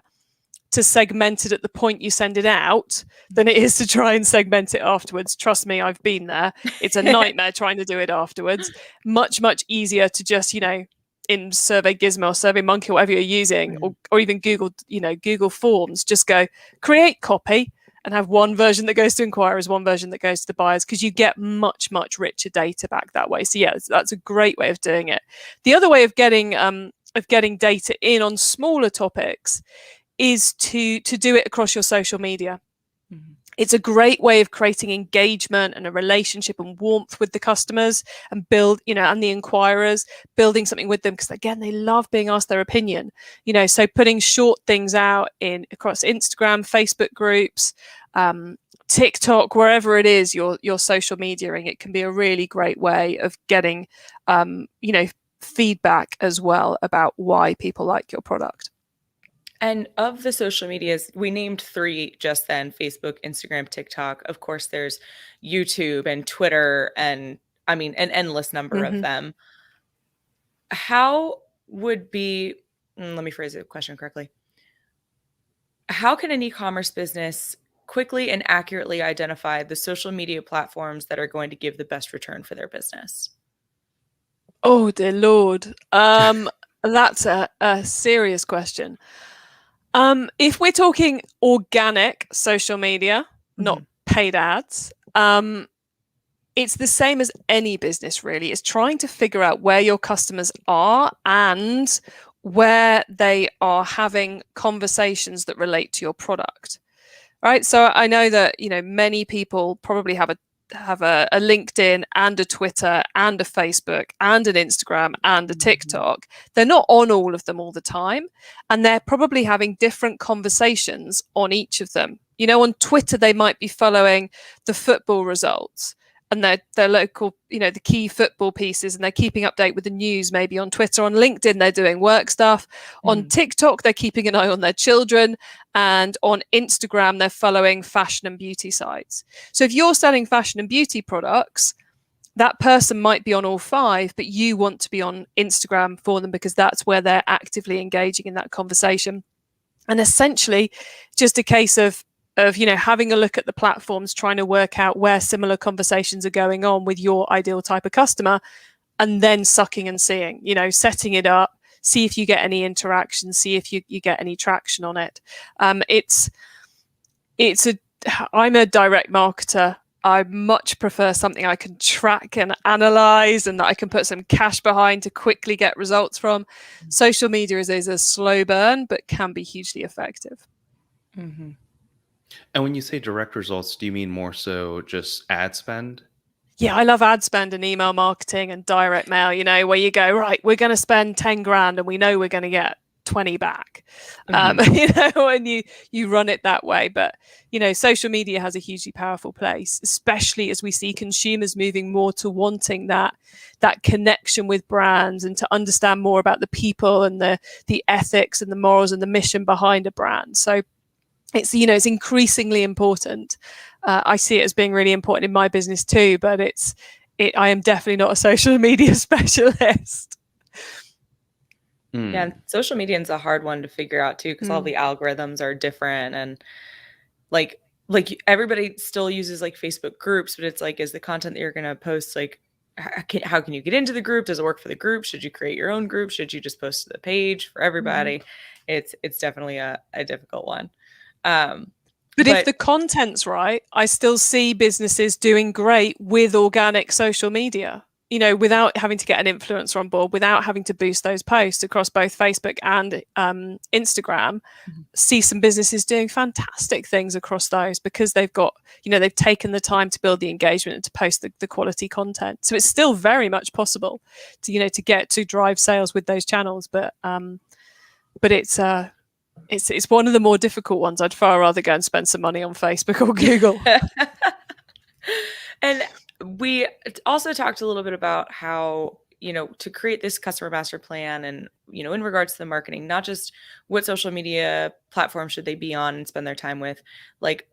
to segment it at the point you send it out than it is to try and segment it afterwards. Trust me, I've been there. It's a nightmare trying to do it afterwards. Much easier to just, in Survey Gizmo or Survey Monkey, whatever you're using, or even Google Forms, just go create copy and have one version that goes to inquirers, one version that goes to the buyers, because you get much richer data back that way. So yeah, that's a great way of doing it. The other way of getting data in on smaller topics is to do it across your social media. It's a great way of creating engagement and a relationship and warmth with the customers, and and the inquirers, building something with them, because again, they love being asked their opinion. So putting short things out across Instagram, Facebook groups, TikTok, wherever it is your social mediaing, it can be a really great way of getting feedback as well about why people like your product. And of the social medias, we named 3 just then: Facebook, Instagram, TikTok. Of course, there's YouTube and Twitter, and I mean, an endless number of them. How would be let me phrase the question correctly. How can an e-commerce business quickly and accurately identify the social media platforms that are going to give the best return for their business? Oh, dear Lord. That's a serious question. If we're talking organic social media, not paid ads, it's the same as any business, really. It's trying to figure out where your customers are and where they are having conversations that relate to your product, right? So I know that, many people probably have a LinkedIn and a Twitter and a Facebook and an Instagram and a TikTok. They're not on all of them all the time, and they're probably having different conversations on each of them. On Twitter, they might be following the football results and their local, the key football pieces, and they're keeping update with the news maybe on Twitter. On LinkedIn, they're doing work stuff. On TikTok, they're keeping an eye on their children. And on Instagram, they're following fashion and beauty sites. So if you're selling fashion and beauty products, that person might be on all 5, but you want to be on Instagram for them because that's where they're actively engaging in that conversation. And essentially, just a case of having a look at the platforms, trying to work out where similar conversations are going on with your ideal type of customer, and then sucking and seeing, setting it up, see if you get any interaction, see if you get any traction on it. I'm a direct marketer. I much prefer something I can track and analyze and that I can put some cash behind to quickly get results from. Social media is a slow burn, but can be hugely effective. Mm-hmm. And when you say direct results, do you mean more so just ad spend? Yeah, I love ad spend and email marketing and direct mail, where you go, right, we're going to spend 10 grand and we know we're going to get 20 back, and you run it that way. But, social media has a hugely powerful place, especially as we see consumers moving more to wanting that connection with brands and to understand more about the people and the ethics and the morals and the mission behind a brand. So it's increasingly important. I see it as being really important in my business too, but I am definitely not a social media specialist. Yeah, and social media is a hard one to figure out too, because all the algorithms are different, and like everybody still uses like Facebook groups, but it's like, is the content that you're going to post, like, how can you get into the group? Does it work for the group? Should you create your own group? Should you just post to the page for everybody? It's definitely a difficult one. But if the content's right, I still see businesses doing great with organic social media, without having to get an influencer on board, without having to boost those posts across both Facebook and Instagram. See some businesses doing fantastic things across those because they've got, they've taken the time to build the engagement and to post the quality content. So it's still very much possible to drive sales with those channels. But it's one of the more difficult ones. I'd far rather go and spend some money on Facebook or Google. And we also talked a little bit about how, to create this customer master plan and, in regards to the marketing, not just what social media platform should they be on and spend their time with, like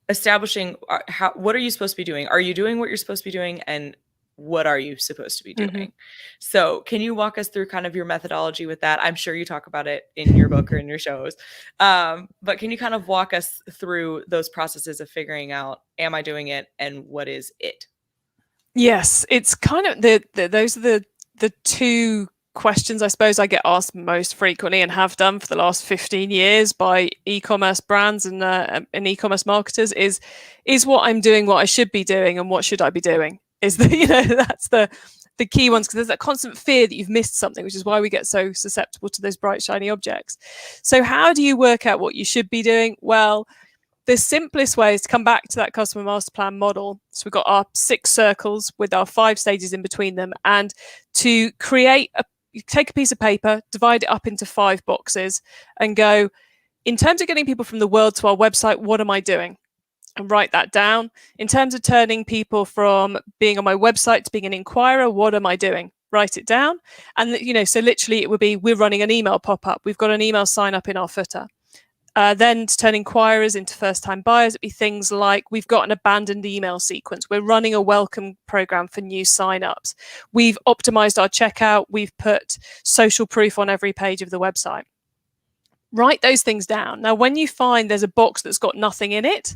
establishing what are you supposed to be doing? Are you doing what you're supposed to be doing? And what are you supposed to be doing? So can you walk us through kind of your methodology with that? I'm sure you talk about it in your book or in your shows. But can you kind of walk us through those processes of figuring out, am I doing it and what is it? Yes, it's kind of those are the two questions I suppose I get asked most frequently and have done for the last 15 years by e-commerce brands and e-commerce marketers is what I'm doing what I should be doing and what should I be doing? Is that's the key ones, because there's that constant fear that you've missed something, which is why we get so susceptible to those bright, shiny objects. So how do you work out what you should be doing? Well, the simplest way is to come back to that customer master plan model. So we've got our 6 circles with our 5 stages in between them, and to take a piece of paper, divide it up into 5 boxes and go, in terms of getting people from the world to our website, what am I doing? And write that down. In terms of turning people from being on my website to being an inquirer, what am I doing? Write it down. And so literally it would be, we're running an email pop-up. We've got an email sign up in our footer. Then to turn inquirers into first-time buyers, it'd be things like we've got an abandoned email sequence. We're running a welcome program for new signups. We've optimized our checkout. We've put social proof on every page of the website. Write those things down. Now, when you find there's a box that's got nothing in it,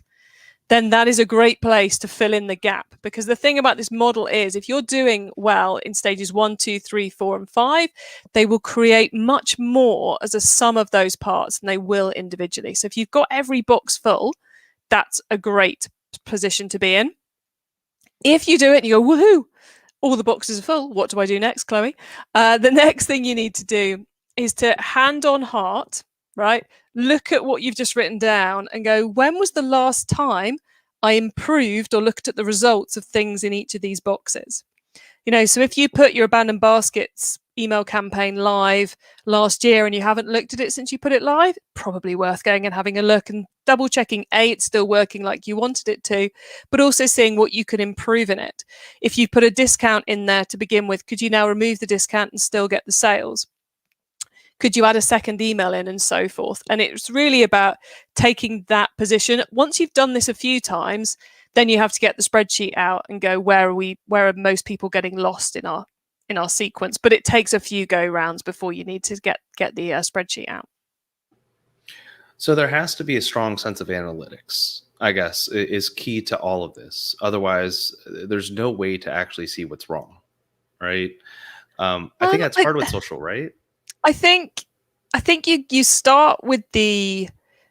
then that is a great place to fill in the gap. Because the thing about this model is if you're doing well in stages 1, 2, 3, 4, and 5, they will create much more as a sum of those parts than they will individually. So if you've got every box full, that's a great position to be in. If you do it and you go, woohoo, all the boxes are full, what do I do next, Chloe? The next thing you need to do is to hand on heart, right? Look at what you've just written down and go, when was the last time I improved or looked at the results of things in each of these boxes? So if you put your abandoned baskets email campaign live last year and you haven't looked at it since you put it live, probably worth going and having a look and double checking, it's still working like you wanted it to, but also seeing what you can improve in it. If you put a discount in there to begin with, could you now remove the discount and still get the sales? Could you add a second email in and so forth? And it's really about taking that position. Once you've done this a few times, then you have to get the spreadsheet out and go, where are most people getting lost in our sequence? But it takes a few go rounds before you need to get the spreadsheet out. So there has to be a strong sense of analytics, I guess, is key to all of this. Otherwise, there's no way to actually see what's wrong, right? I think that's hard with social, right? I think you start with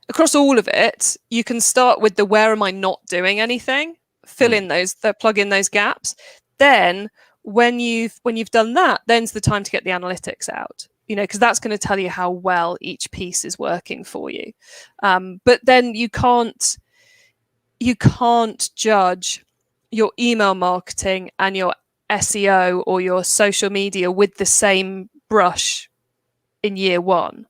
across all of it, you can start with the where am I not doing anything, fill in plug in those gaps. Then when you've done that, then's the time to get the analytics out, because that's going to tell you how well each piece is working for you. But then you can't judge your email marketing and your SEO or your social media with the same brush in year one,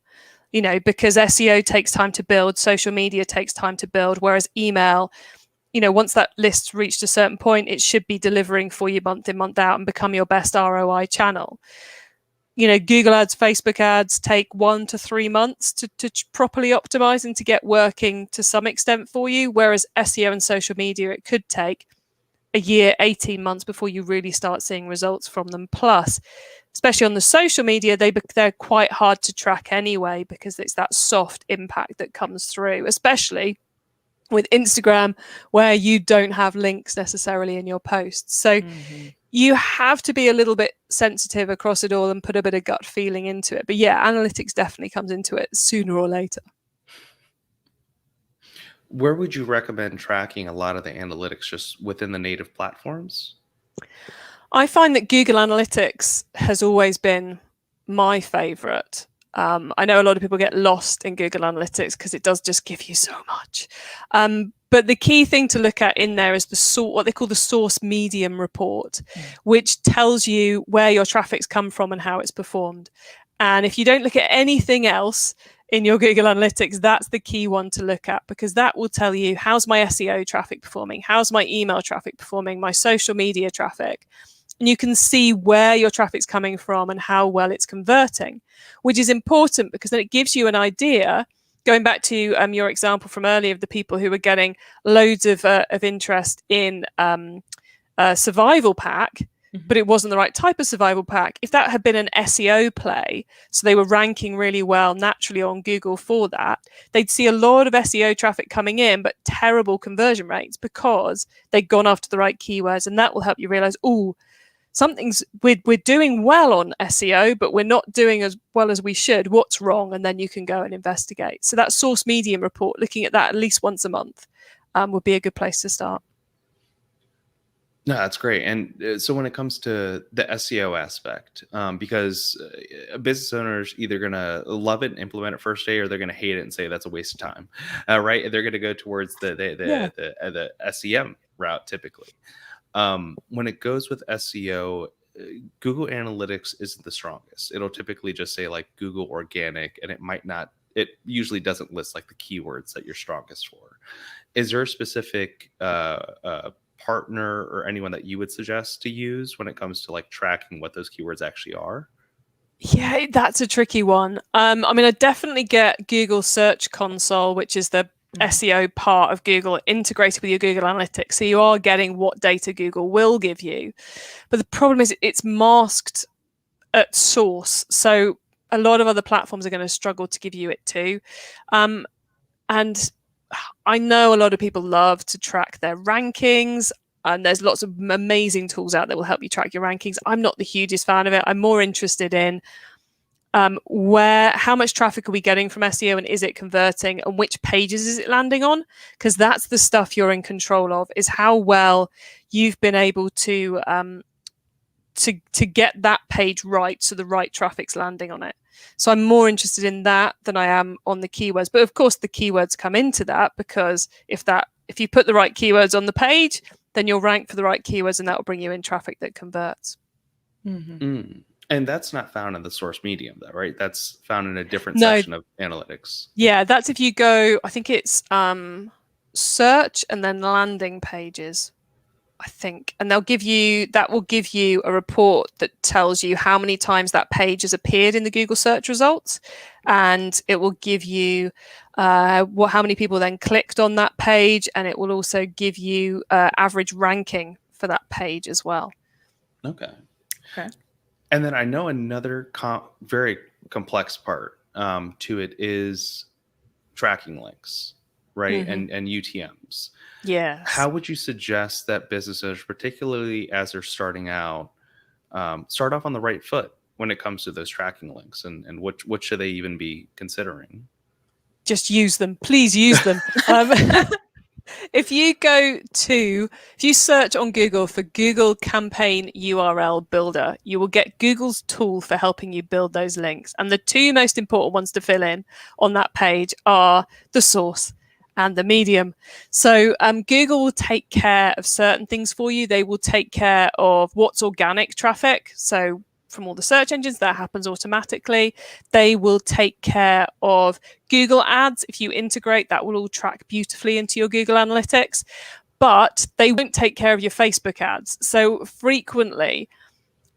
because SEO takes time to build, social media takes time to build, whereas email, once that list's reached a certain point, it should be delivering for you month in, month out and become your best ROI channel. Google ads, Facebook ads take 1 to 3 months to properly optimize and to get working to some extent for you, whereas SEO and social media, it could take a year, 18 months before you really start seeing results from them. Plus, especially on the social media, they're quite hard to track anyway, because it's that soft impact that comes through, especially with Instagram, where you don't have links necessarily in your posts. So you have to be a little bit sensitive across it all and put a bit of gut feeling into it. But yeah, analytics definitely comes into it sooner or later. Where would you recommend tracking a lot of the analytics just within the native platforms? I find that Google Analytics has always been my favorite. I know a lot of people get lost in Google Analytics because it does just give you so much. But the key thing to look at in there is what they call the source medium report, which tells you where your traffic's come from and how it's performed. And if you don't look at anything else in your Google Analytics, that's the key one to look at, because that will tell you, how's my SEO traffic performing? How's my email traffic performing? My social media traffic? And you can see where your traffic's coming from and how well it's converting, which is important because then it gives you an idea. Going back to your example from earlier of the people who were getting loads of interest in a survival pack, but it wasn't the right type of survival pack. If that had been an SEO play, so they were ranking really well naturally on Google for that, they'd see a lot of SEO traffic coming in, but terrible conversion rates because they'd gone after the right keywords. And that will help you realize, we're doing well on SEO, but we're not doing as well as we should. What's wrong? And then you can go and investigate. So that source medium report, looking at that at least once a month, would be a good place to start. No, that's great. And so when it comes to the SEO aspect, because business owners either going to love it and implement it first day, or they're going to hate it and say that's a waste of time, right? They're going to go towards the SEM route typically. When it goes with SEO, Google Analytics isn't the strongest. It'll typically just say like Google Organic, and it usually doesn't list like the keywords that you're strongest for. Is there a specific partner or anyone that you would suggest to use when it comes to like tracking what those keywords actually are? Yeah, that's a tricky one. I mean, I definitely get Google Search Console, which is the SEO part of Google, integrated with your Google Analytics. So you are getting what data Google will give you. But the problem is it's masked at source. So a lot of other platforms are going to struggle to give you it too. And I know a lot of people love to track their rankings, and there's lots of amazing tools out that will help you track your rankings. I'm not the hugest fan of it. I'm more interested in how much traffic are we getting from SEO, and is it converting, and which pages is it landing on? Because that's the stuff you're in control of, is how well you've been able to get that page right, so the right traffic's landing on it. So I'm more interested in that than I am on the keywords. But of course, the keywords come into that, because if you put the right keywords on the page, then you'll rank for the right keywords, and that will bring you in traffic that converts. And that's not found in the source medium, though, right? That's found in a different section of analytics. Yeah, that's if you go, I think it's search and then landing pages, I think. And that will give you a report that tells you how many times that page has appeared in the Google search results. And it will give you how many people then clicked on that page. And it will also give you average ranking for that page as well. Okay. And then I know another very complex part to it is tracking links, right? And UTMs. Yes. How would you suggest that business owners, particularly as they're starting out, start off on the right foot when it comes to those tracking links, and what should they even be considering? Just use them. Please use them. If you search on Google for Google Campaign URL Builder, you will get Google's tool for helping you build those links. And the two most important ones to fill in on that page are the source and the medium. So Google will take care of certain things for you. They will take care of what's organic traffic. So from all the search engines, that happens automatically. They will take care of Google ads. If you integrate, that will all track beautifully into your Google Analytics, but they won't take care of your Facebook ads. So frequently,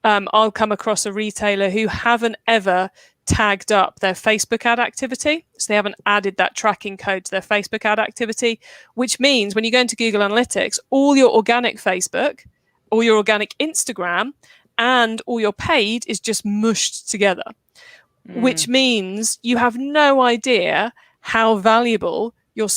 I'll come across a retailer who haven't ever tagged up their Facebook ad activity. So they haven't added that tracking code to their Facebook ad activity, which means when you go into Google Analytics, all your organic Facebook, all your organic Instagram, and all your paid is just mushed together, which means you have no idea how valuable your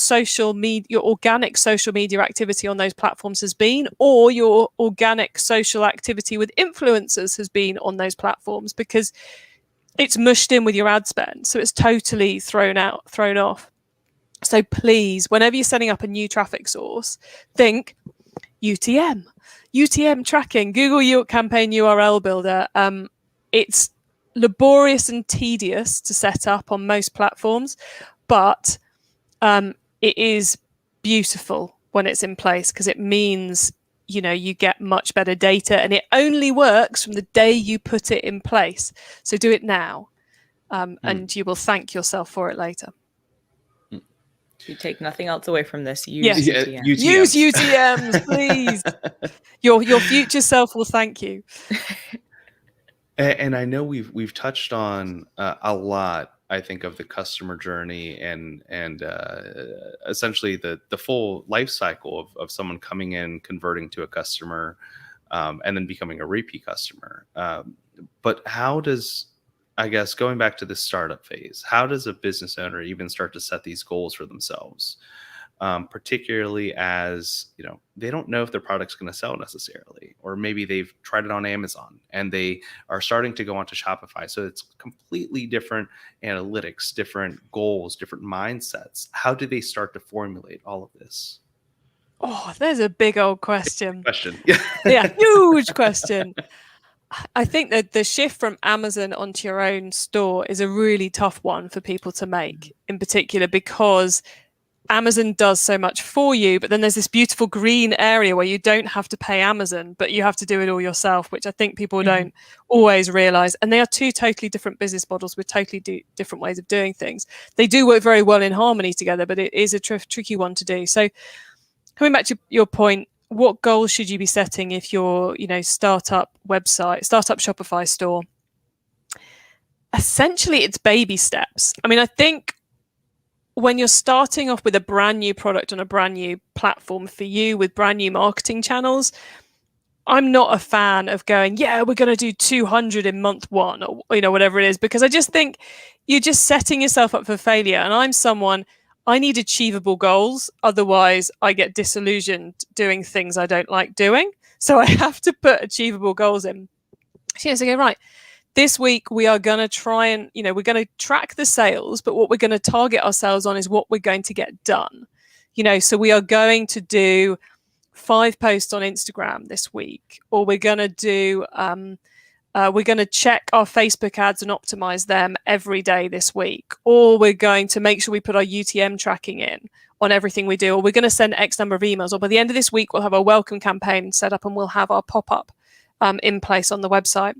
organic social media activity on those platforms has been, or your organic social activity with influencers has been on those platforms, because it's mushed in with your ad spend. So it's totally thrown off. So please, whenever you're setting up a new traffic source, think UTM tracking, Google Campaign URL Builder. It's laborious and tedious to set up on most platforms, but it is beautiful when it's in place, because it means you get much better data, and it only works from the day you put it in place. So do it now, and you will thank yourself for it later. You take nothing else away from this. Use UTMs. Use UTMs, please. Your future self will thank you. And I know we've touched on a lot, I think, of the customer journey and essentially the full life cycle of someone coming in, converting to a customer, and then becoming a repeat customer. But how does, I guess, going back to the startup phase, how does a business owner even start to set these goals for themselves? Particularly as, they don't know if their product's going to sell necessarily, or maybe they've tried it on Amazon and they are starting to go onto Shopify. So it's completely different analytics, different goals, different mindsets. How do they start to formulate all of this? Oh, there's a big old question. Yeah, huge question. I think that the shift from Amazon onto your own store is a really tough one for people to make, in particular because Amazon does so much for you, but then there's this beautiful green area where you don't have to pay Amazon, but you have to do it all yourself, which I think people don't always realize. And they are two totally different business models with totally different ways of doing things. They do work very well in harmony together, but it is a tricky one to do. So coming back to your point, what goals should you be setting if you're, startup Shopify store? essentially it's baby steps. I mean, I think when you're starting off with a brand new product on a brand new platform for you with brand new marketing channels, I'm not a fan of going, yeah, we're going to do 200 in month 1 or, whatever it is, because I just think you're just setting yourself up for failure. And I'm someone, I need achievable goals. Otherwise, I get disillusioned doing things I don't like doing. So I have to put achievable goals in. So go, right, this week we are going to try and, we're going to track the sales, but what we're going to target ourselves on is what we're going to get done. So we are going to do 5 posts on Instagram this week, or we're going to do, we're going to check our Facebook ads and optimize them every day this week, or we're going to make sure we put our UTM tracking in on everything we do, or we're going to send X number of emails, or by the end of this week, we'll have our welcome campaign set up and we'll have our pop-up in place on the website.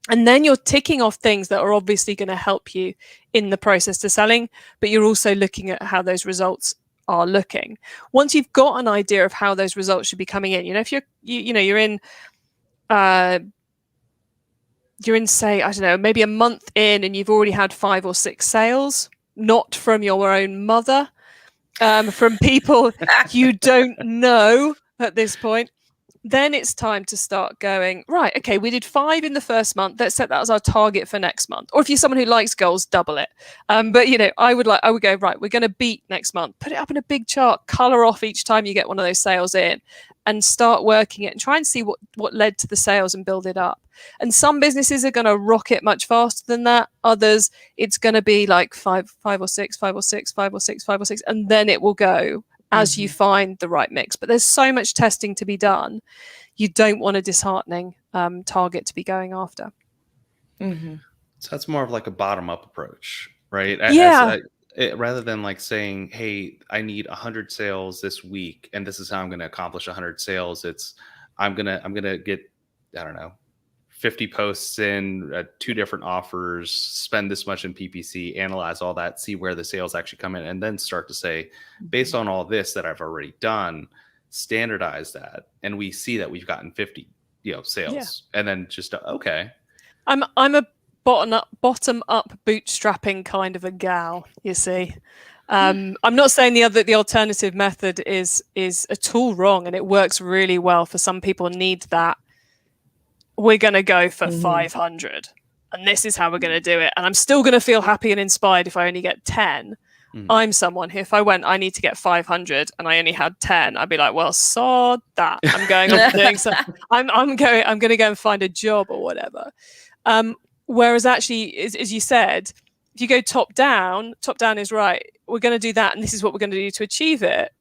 And then you're ticking off things that are obviously going to help you in the process to selling, but you're also looking at how those results are looking. Once you've got an idea of how those results should be coming in, if you're in, say, I don't know, maybe a month in and you've already had 5 or 6 sales, not from your own mother, from people you don't know at this point, then it's time to start going, right, okay, we did 5 in the first month. Let's set that as our target for next month. Or if you're someone who likes goals, double it. But, I would go, right, we're going to beat next month. Put it up in a big chart, color off each time you get one of those sales in and start working it and try and see what led to the sales and build it up. And some businesses are going to rocket much faster than that. Others, it's going to be like 5 or 6, 5 or 6, 5 or 6, 5 or 6, and then it will go as you find the right mix. But there's so much testing to be done. You don't want a disheartening target to be going after. So that's more of like a bottom-up approach, right? Yeah. Rather than like saying, hey, I need 100 sales this week, and this is how I'm going to accomplish 100 sales. It's I'm gonna get, I don't know, 50 posts in, 2 different offers, spend this much in PPC, analyze all that, see where the sales actually come in, and then start to say, based on all this that I've already done, standardize that. And we see that we've gotten 50, sales, and then just, okay. I'm a bottom up bootstrapping kind of a gal, you see. I'm not saying the alternative method is at all wrong, and it works really well for some people need that. We're going to go for 500 and this is how we're going to do it. And I'm still going to feel happy and inspired if I only get 10. I'm someone who, if I went, I need to get 500 and I only had 10, I'd be like, well, sod that. I'm going on doing so. I'm going to go and find a job or whatever. Whereas actually, as you said, if you go top down is right. We're going to do that. And this is what we're going to do to achieve it.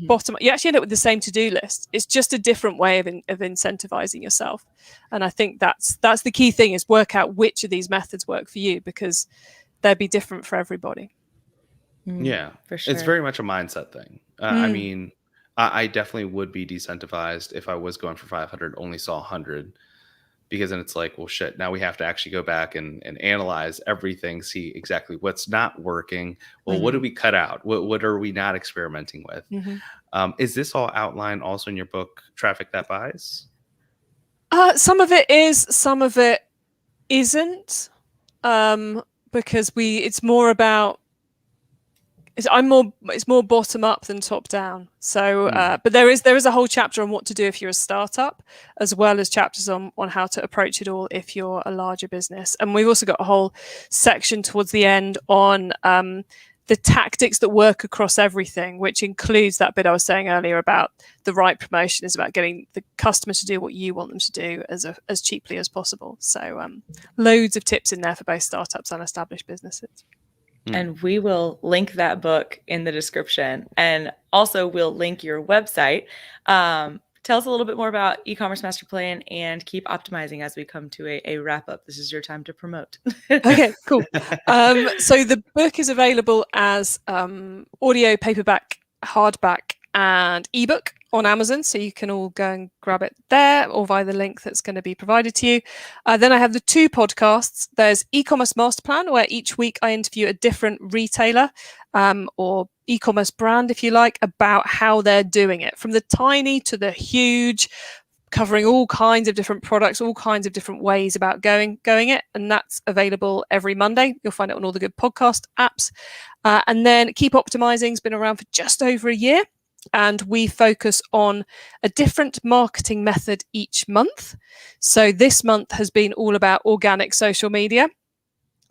Bottom up, you actually end up with the same to-do list. It's just a different way of incentivizing yourself. And I think that's the key thing, is work out which of these methods work for you, because they'll be different for everybody. Yeah, for sure. It's very much a mindset thing. I mean, I definitely would be decentivized if I was going for 500, only saw 100, because then it's like, well, shit, now we have to actually go back and analyze everything, see exactly what's not working. Well, what did we cut out? What are we not experimenting with? Is this all outlined also in your book, Traffic That Buys? Some of it is, some of it isn't, because it's more about, it's more bottom up than top down. So, but there is a whole chapter on what to do if you're a startup, as well as chapters on how to approach it all if you're a larger business. And we've also got a whole section towards the end on the tactics that work across everything, which includes that bit I was saying earlier about the right promotion is about getting the customer to do what you want them to do as cheaply as possible. So loads of tips in there for both startups and established businesses. And we will link that book in the description. And also we'll link your website. Tell us a little bit more about eCommerce Master Plan and Keep Optimizing as we come to a wrap up. This is your time to promote. Okay, cool. So the book is available as audio, paperback, hardback, and ebook on Amazon. So you can all go and grab it there or via the link that's going to be provided to you. Then I have the 2 podcasts. There's eCommerce Master Plan, where each week I interview a different retailer or e-commerce brand, if you like, about how they're doing it, from the tiny to the huge, covering all kinds of different products, all kinds of different ways about going it. And that's available every Monday. You'll find it on all the good podcast apps. And then Keep Optimising has been around for just over a year. And we focus on a different marketing method each month. So this month has been all about organic social media.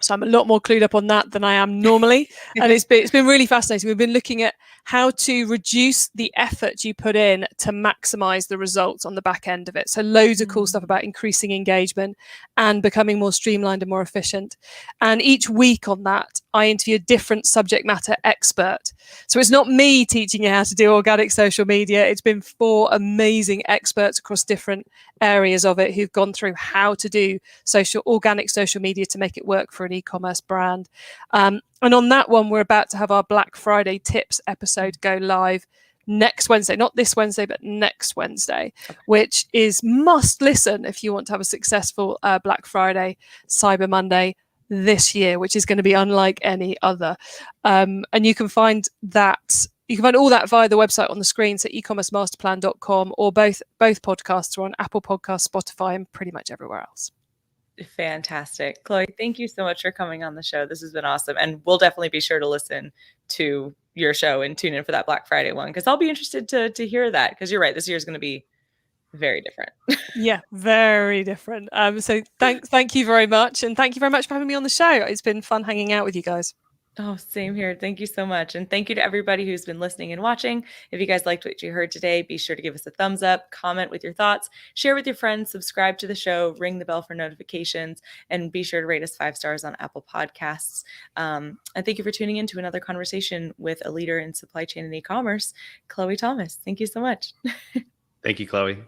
So I'm a lot more clued up on that than I am normally. And it's been really fascinating. We've been looking at how to reduce the effort you put in to maximize the results on the back end of it. So loads of cool stuff about increasing engagement and becoming more streamlined and more efficient. And each week on that, I interview a different subject matter expert. So it's not me teaching you how to do organic social media. It's been 4 amazing experts across different areas of it who've gone through how to do organic social media to make it work for an e-commerce brand. And on that one, we're about to have our Black Friday tips episode go live next Wednesday, not this Wednesday, but next Wednesday, which is must listen if you want to have a successful Black Friday, Cyber Monday this year, which is going to be unlike any other. And you can find that. You can find all that via the website on the screen, so ecommercemasterplan.com, or both podcasts are on Apple Podcasts, Spotify, and pretty much everywhere else. Fantastic. Chloë, thank you so much for coming on the show. This has been awesome. And we'll definitely be sure to listen to your show and tune in for that Black Friday one, because I'll be interested to hear that, because you're right. This year is going to be very different. Yeah, very different. So thank you very much. And thank you very much for having me on the show. It's been fun hanging out with you guys. Oh, same here. Thank you so much. And thank you to everybody who's been listening and watching. If you guys liked what you heard today, be sure to give us a thumbs up, comment with your thoughts, share with your friends, subscribe to the show, ring the bell for notifications, and be sure to rate us 5 stars on Apple Podcasts. And thank you for tuning in to another conversation with a leader in supply chain and e-commerce, Chloë Thomas. Thank you so much. Thank you, Chloë.